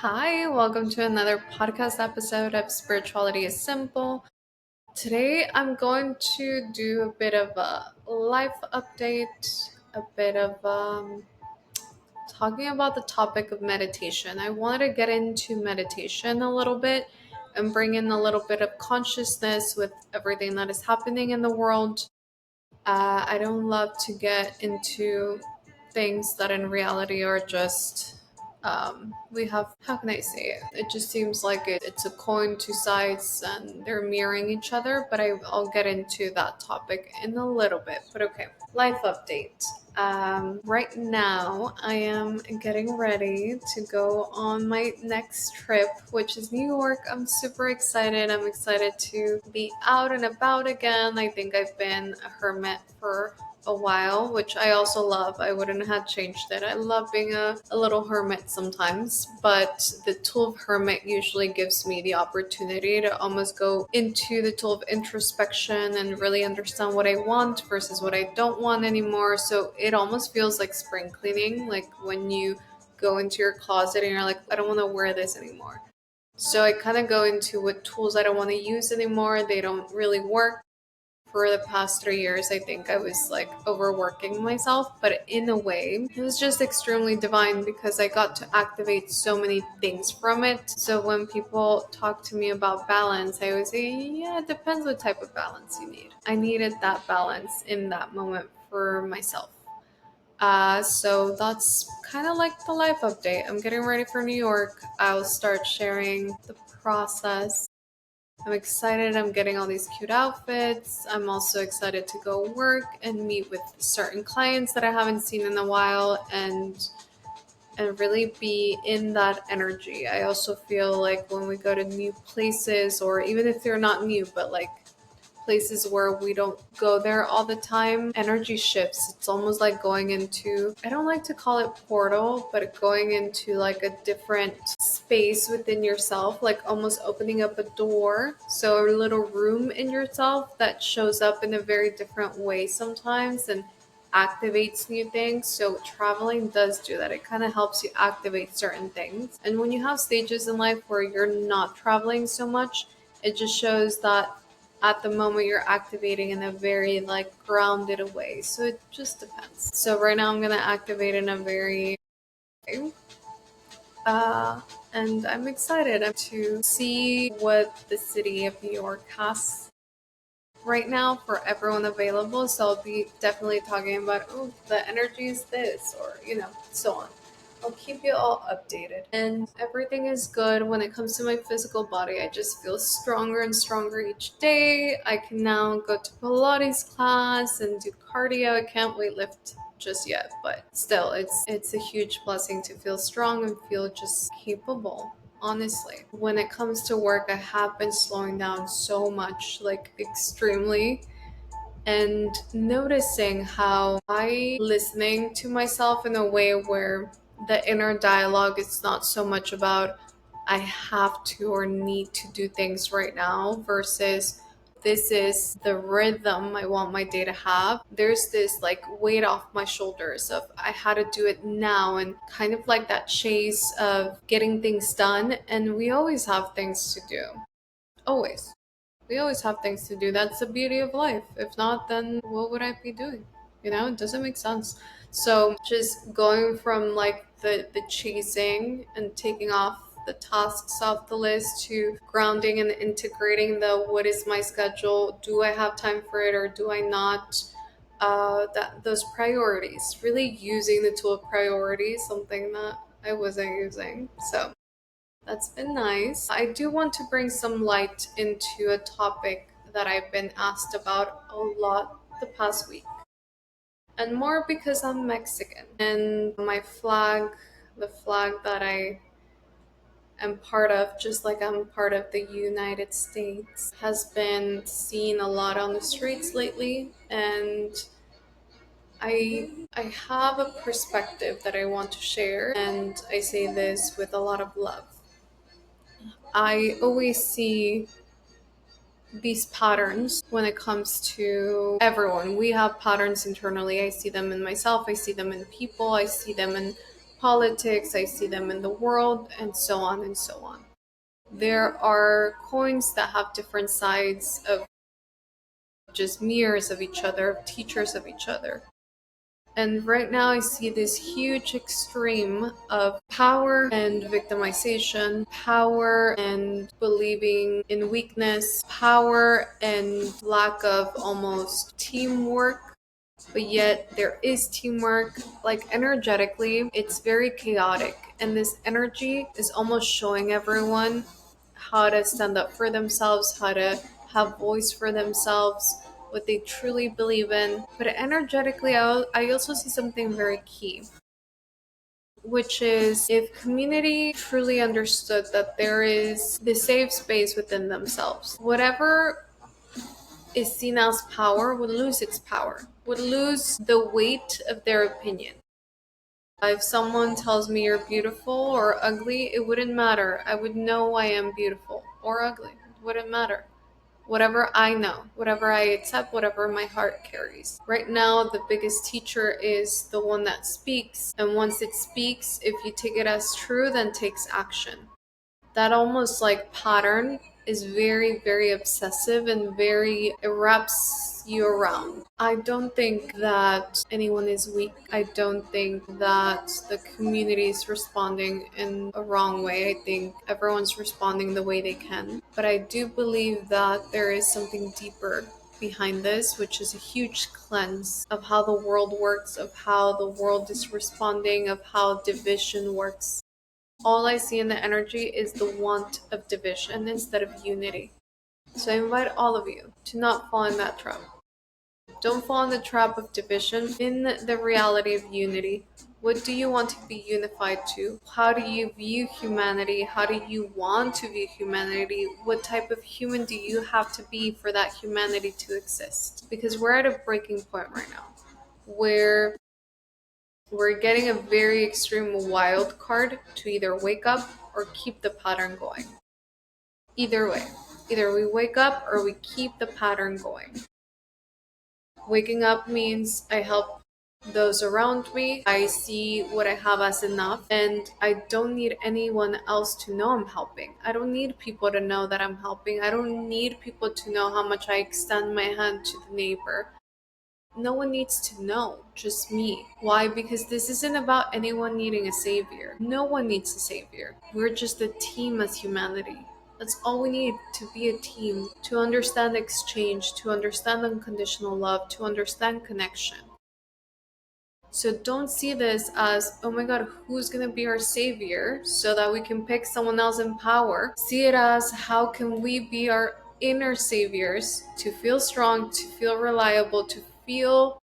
Hi, welcome to another podcast episode of Spirituality is Simple. Today I'm going to do a bit of a life update, a bit of talking about the topic of meditation. I wanted to get into meditation a little bit and bring in a little bit of consciousness with everything that is happening in the world. I don't love to get into things that in reality are just we have, how can I say it just seems like it's a coin, two sides, and they're mirroring each other, but I'll get into that topic in a little bit. But okay, life update. Right now I am getting ready to go on my next trip, which is New York. I'm super excited. I'm excited to be out and about again. I think I've been a hermit for a while, which I also love. I wouldn't have changed it. I love being a little hermit sometimes, but the tool of hermit usually gives me the opportunity to almost go into the tool of introspection and really understand what I want versus what I don't want anymore. So it almost feels like spring cleaning, like when you go into your closet and you're like, I don't want to wear this anymore. So I kind of go into what tools I don't want to use anymore. They don't really work. For the past 3 years, I think I was like overworking myself, but in a way, it was just extremely divine because I got to activate so many things from it. So when people talk to me about balance, I always say, yeah, it depends what type of balance you need. I needed that balance in that moment for myself. So that's kind of like the life update. I'm getting ready for New York. I'll start sharing the process. I'm excited. I'm getting all these cute outfits. I'm also excited to go work and meet with certain clients that I haven't seen in a while and really be in that energy. I also feel like when we go to new places, or even if they're not new, but like places where we don't go there all the time, energy shifts. It's almost like going into, I don't like to call it portal, but going into like a different space within yourself, like almost opening up a door. So a little room in yourself that shows up in a very different way sometimes and activates new things. So traveling does do that. It kind of helps you activate certain things. And when you have stages in life where you're not traveling so much, it just shows that at the moment you're activating in a very like grounded way. So it just depends. So right now I'm gonna activate in a very uh and I'm excited to see what the city of New York has right now for everyone available. So I'll be definitely talking about, oh, the energy is this, or so on. I'll keep you all updated. And everything is good when it comes to my physical body. I just feel stronger and stronger each day. I can now go to Pilates class and do cardio. I can't weightlift just yet, but still it's a huge blessing to feel strong and feel just capable. Honestly, when it comes to work, I have been slowing down so much, like extremely, and noticing how I listening to myself in a way where the inner dialogue is not so much about I have to or need to do things right now versus this is the rhythm I want my day to have. There's this like weight off my shoulders of I had to do it now, and kind of like that chase of getting things done. And we always have things to do. Always. We always have things to do. That's the beauty of life. If not, then what would I be doing? It doesn't make sense. So just going from like the chasing and taking off the tasks off the list to grounding and integrating the what is my schedule? Do I have time for it or do I not? That those priorities, really using the tool of priorities, something that I wasn't using. So that's been nice. I do want to bring some light into a topic that I've been asked about a lot the past week. And more because I'm Mexican. And my flag, the flag that I am part of, just like I'm part of the United States, has been seen a lot on the streets lately. And I have a perspective that I want to share, and I say this with a lot of love. I always see these patterns when it comes to everyone. We have patterns internally. I see them in myself, I see them in people, I see them in politics, I see them in the world, and so on and so on. There are coins that have different sides of just mirrors of each other, teachers of each other. And right now, I see this huge extreme of power and victimization, power and believing in weakness, power and lack of almost teamwork. But yet, there is teamwork. Like energetically, it's very chaotic. And this energy is almost showing everyone how to stand up for themselves, how to have voice for themselves, what they truly believe in. But energetically, I also see something very key, which is if community truly understood that there is the safe space within themselves, whatever is seen as power would lose its power, would lose the weight of their opinion. If someone tells me you're beautiful or ugly, it wouldn't matter. I would know I am beautiful or ugly. It wouldn't matter. Whatever I know, whatever I accept, whatever my heart carries. Right now, the biggest teacher is the one that speaks. And once it speaks, if you take it as true, then takes action. That almost like pattern is very, very obsessive and very, it wraps you around. I don't think that anyone is weak. I don't think that the community is responding in a wrong way. I think everyone's responding the way they can. But I do believe that there is something deeper behind this, which is a huge cleanse of how the world works, of how the world is responding, of how division works. All I see in the energy is the want of division instead of unity. So I invite all of you to not fall in that trap. Don't fall in the trap of division in the reality of unity. What do you want to be unified to? How do you view humanity? How do you want to view humanity? What type of human do you have to be for that humanity to exist? Because we're at a breaking point right now where we're getting a very extreme wild card to either wake up or keep the pattern going. Either way, either we wake up or we keep the pattern going. Waking up means I help those around me. I see what I have as enough, and I don't need anyone else to know I'm helping. I don't need people to know that I'm helping. I don't need people to know how much I extend my hand to the neighbor. No one needs to know, just me. Why? Because this isn't about anyone needing a savior. No one needs a savior. We're just a team as humanity. That's all we need, to be a team, to understand exchange, to understand unconditional love, to understand connection. So don't see this as, oh my God, who's gonna be our savior so that we can pick someone else in power. See it as, how can we be our inner saviors to feel strong, to feel reliable, to feel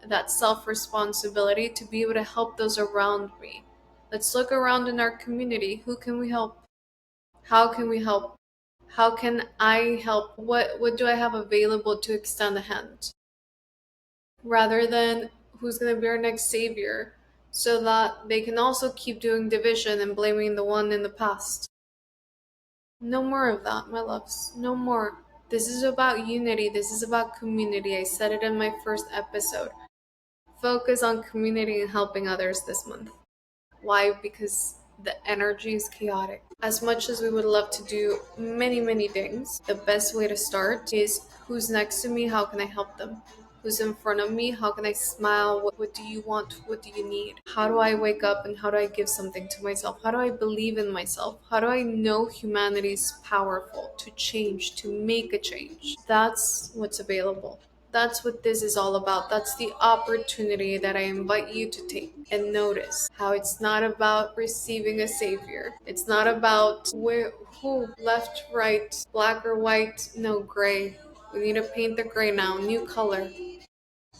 that self-responsibility, to be able to help those around me. Let's look around in our community. Who can we help? How can we help? How can I help? What do I have available to extend a hand? Rather than who's going to be our next savior, so that they can also keep doing division and blaming the one in the past. No more of that, my loves. No more. This is about unity. This is about community. I said it in my first episode. Focus on community and helping others this month. Why? Because the energy is chaotic. As much as we would love to do many, many things, the best way to start is, who's next to me? How can I help them? Who's in front of me? How can I smile? What do you want? What do you need? How do I wake up and how do I give something to myself? How do I believe in myself? How do I know humanity is powerful to change, to make a change? That's what's available. That's what this is all about. That's the opportunity that I invite you to take and notice how it's not about receiving a savior. It's not about who, left, right, black or white, no, gray. We need to paint the gray now, new color,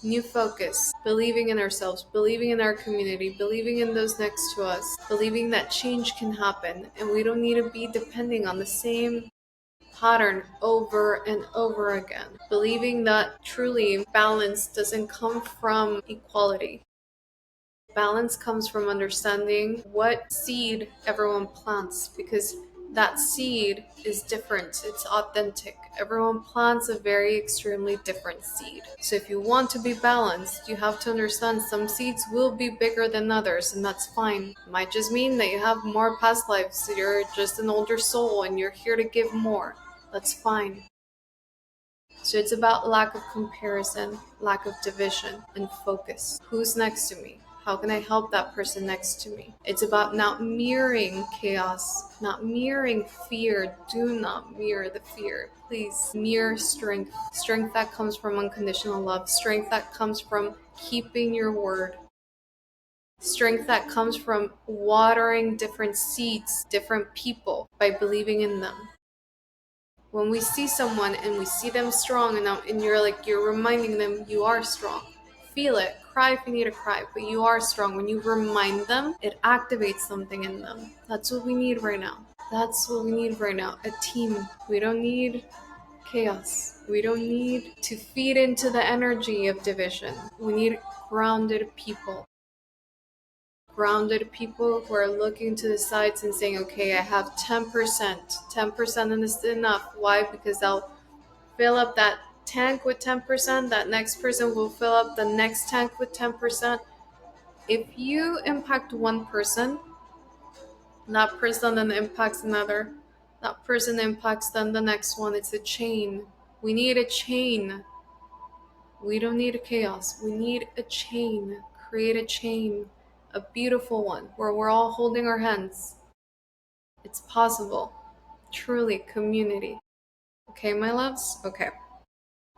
new focus, believing in ourselves, believing in our community, believing in those next to us, believing that change can happen and we don't need to be depending on the same pattern over and over again. Believing that truly balance doesn't come from equality. Balance comes from understanding what seed everyone plants, because that seed is different. It's authentic. Everyone plants a very extremely different seed. So if you want to be balanced, you have to understand some seeds will be bigger than others, and that's fine. It might just mean that you have more past lives. So you're just an older soul and you're here to give more. That's fine. So it's about lack of comparison, lack of division, and focus. Who's next to me? How can I help that person next to me? It's about not mirroring chaos, not mirroring fear. Do not mirror the fear. Please mirror strength. Strength that comes from unconditional love. Strength that comes from keeping your word. Strength that comes from watering different seeds, different people by believing in them. When we see someone and we see them strong and you're reminding them you are strong. Feel it. Cry if you need to cry, but you are strong. When you remind them, it activates something in them. That's what we need right now. That's what we need right now. A team. We don't need chaos. We don't need to feed into the energy of division. We need grounded people. Grounded people who are looking to the sides and saying, okay, I have 10%. 10% and this is enough. Why? Because I'll fill up that tank with 10%. That next person will fill up the next tank with 10%. If you impact one person, that person then impacts another. That person impacts then the next one. It's a chain. We need a chain. We don't need a chaos. We need a chain. Create a chain. A beautiful one where we're all holding our hands. It's possible. Truly, community. Okay, my loves? Okay.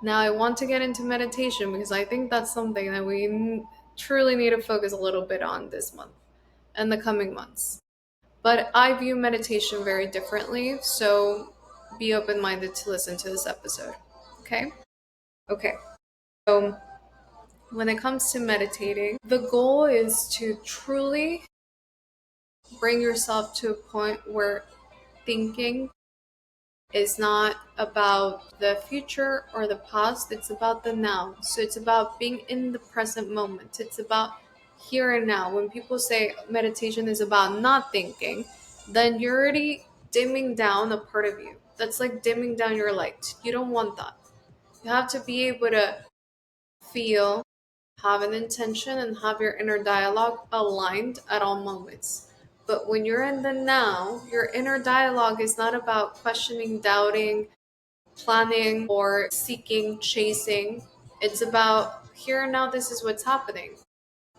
Now I want to get into meditation because I think that's something that we truly need to focus a little bit on this month and the coming months. But I view meditation very differently, so be open minded to listen to this episode. Okay? Okay. So, when it comes to meditating, the goal is to truly bring yourself to a point where thinking is not about the future or the past, it's about the now. So it's about being in the present moment. It's about here and now. When people say meditation is about not thinking, then you're already dimming down a part of you. That's like dimming down your light. You don't want that. You have to be able to feel, have an intention, and have your inner dialogue aligned at all moments. But when you're in the now, your inner dialogue is not about questioning, doubting, planning, or seeking, chasing. It's about here and now, this is what's happening.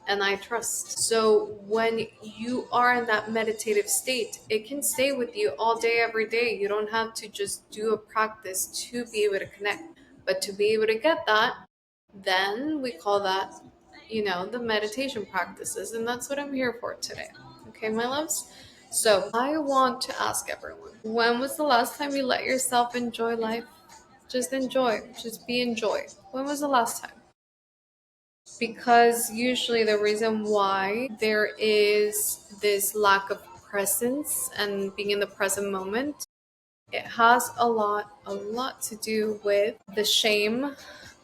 And I trust. So when you are in that meditative state, it can stay with you all day, every day. You don't have to just do a practice to be able to connect. But to be able to get that, then we call that, the meditation practices. And that's what I'm here for today. Okay, my loves? So I want to ask everyone, when was the last time you let yourself enjoy life? Just enjoy. Just be in joy. When was the last time? Because usually the reason why there is this lack of presence and being in the present moment, it has a lot to do with the shame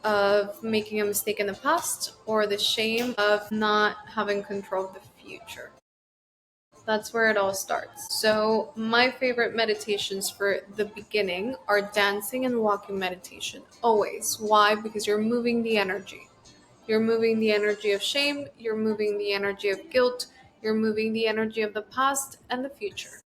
of making a mistake in the past or the shame of not having control of the future. That's where it all starts. So, my favorite meditations for the beginning are dancing and walking meditation. Always. Why? Because you're moving the energy. You're moving the energy of shame, you're moving the energy of guilt, you're moving the energy of the past and the future.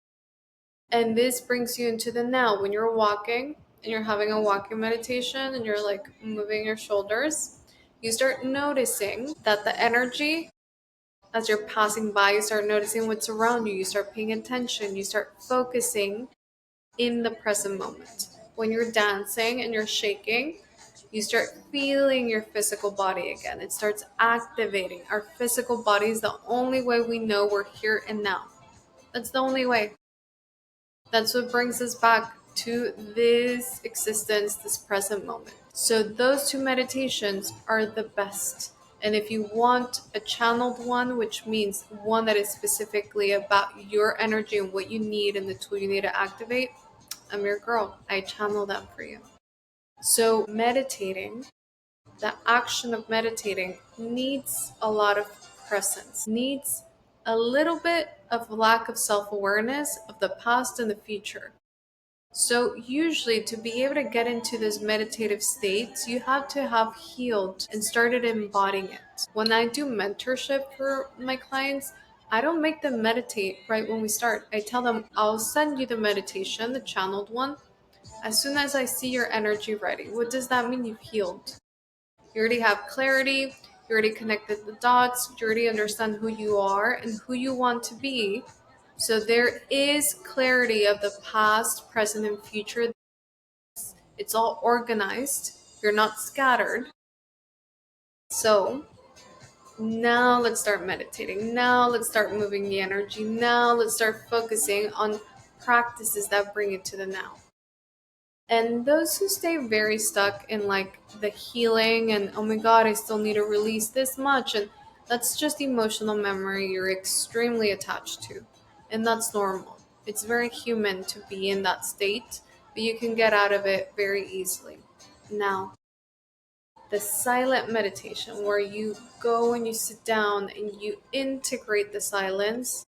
And this brings you into the now. When you're walking and you're having a walking meditation and you're like moving your shoulders, you start noticing that the energy, as you're passing by, you start noticing what's around you. You start paying attention. You start focusing in the present moment. When you're dancing and you're shaking, you start feeling your physical body again. It starts activating. Our physical body is the only way we know we're here and now. That's the only way. That's what brings us back to this existence, this present moment. So those two meditations are the best. And if you want a channeled one, which means one that is specifically about your energy and what you need and the tool you need to activate, I'm your girl. I channel them for you. So meditating, the action of meditating needs a lot of presence, needs a little bit of lack of self awareness of the past and the future. So, usually, to be able to get into this meditative states, you have to have healed and started embodying it. When I do mentorship for my clients, I don't make them meditate right when we start. I tell them, I'll send you the meditation, the channeled one, as soon as I see your energy ready. What does that mean? You've healed. You already have clarity. You already connected the dots. You already understand who you are and who you want to be. So there is clarity of the past, present, and future. It's all organized. You're not scattered. So now let's start meditating. Now let's start moving the energy. Now let's start focusing on practices that bring it to the now. And those who stay very stuck in like the healing and oh my god, I still need to release this much, and that's just emotional memory you're extremely attached to. And that's normal. It's very human to be in that state, but you can get out of it very easily. Now, the silent meditation where you go and you sit down and you integrate the silence,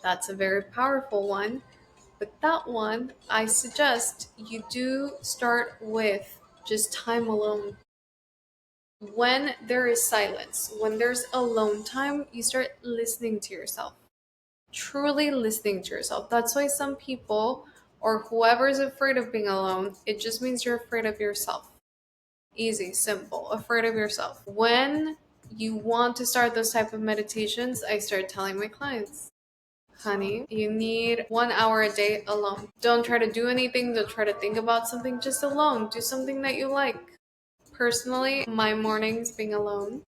that's a very powerful one. But that one, I suggest you do start with just time alone. When there is silence, when there's alone time, you start listening to yourself. Truly listening to yourself. That's why some people or whoever is afraid of being alone, it just means you're afraid of yourself. Easy, simple, afraid of yourself. When you want to start those type of meditations, I start telling my clients, honey, you need 1 hour a day alone. Don't try to do anything, don't try to think about something, just alone. Do something that you like. Personally, my mornings being alone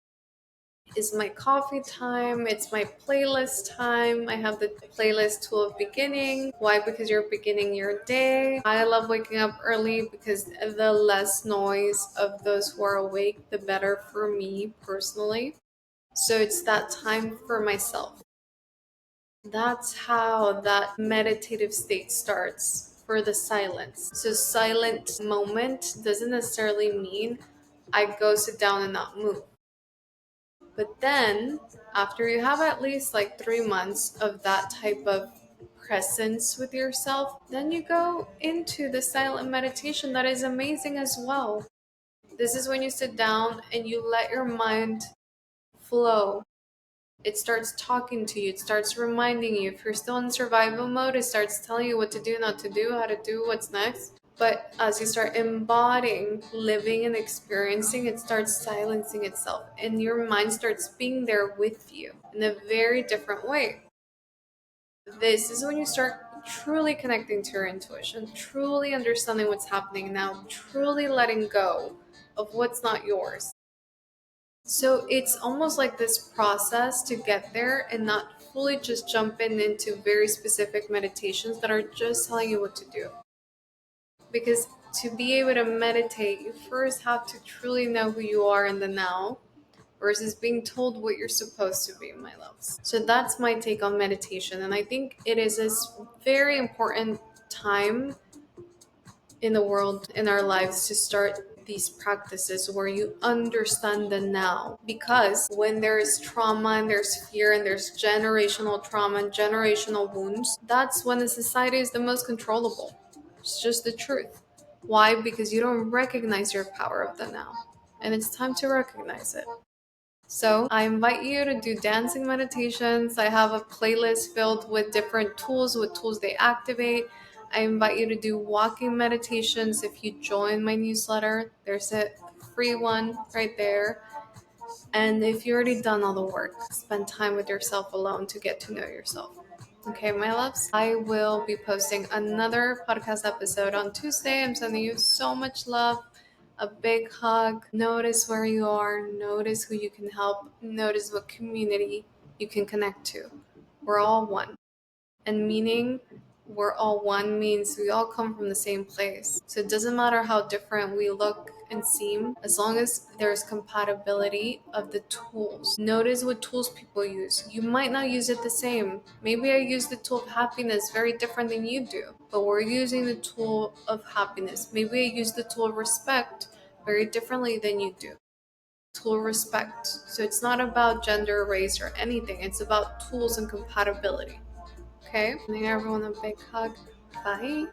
is my coffee time, it's my playlist time. I have the playlist tool of beginning. Why? Because you're beginning your day. I love waking up early because the less noise of those who are awake, the better for me personally. So it's that time for myself. That's how that meditative state starts for the silence. So, silent moment doesn't necessarily mean I go sit down and not move. But then, after you have at least like 3 months of that type of presence with yourself, then you go into the silent meditation that is amazing as well. This is when you sit down and you let your mind flow. It starts talking to you. It starts reminding you. If you're still in survival mode, it starts telling you what to do, not to do, how to do, what's next. But as you start embodying, living, and experiencing, it starts silencing itself. And your mind starts being there with you in a very different way. This is when you start truly connecting to your intuition, truly understanding what's happening now, truly letting go of what's not yours. So it's almost like this process to get there and not fully just jump into very specific meditations that are just telling you what to do. Because to be able to meditate, you first have to truly know who you are in the now versus being told what you're supposed to be, my loves. So that's my take on meditation. And I think it is a very important time in the world, in our lives, to start these practices where you understand the now. Because when there's trauma and there's fear and there's generational trauma and generational wounds, that's when the society is the most controllable. It's just the truth. Why? Because you don't recognize your power of the now. And it's time to recognize it. So I invite you to do dancing meditations. I have a playlist filled with different tools, with tools they activate. I invite you to do walking meditations. If you join my newsletter, there's a free one right there. And if you already done all the work, spend time with yourself alone to get to know yourself. Okay, my loves, I will be posting another podcast episode on Tuesday. I'm sending you so much love, a big hug. Notice where you are, notice who you can help, notice what community you can connect to. We're all one. And meaning we're all one means we all come from the same place. So it doesn't matter how different we look and seem, as long as there's compatibility of the tools. Notice what tools people use. You might not use it the same. Maybe I use the tool of happiness very different than you do, but we're using the tool of happiness. Maybe I use the tool of respect very differently than you do. tool respect. So it's not about gender, race, or anything. It's about tools and compatibility. Okay? Sending everyone a big hug. Bye.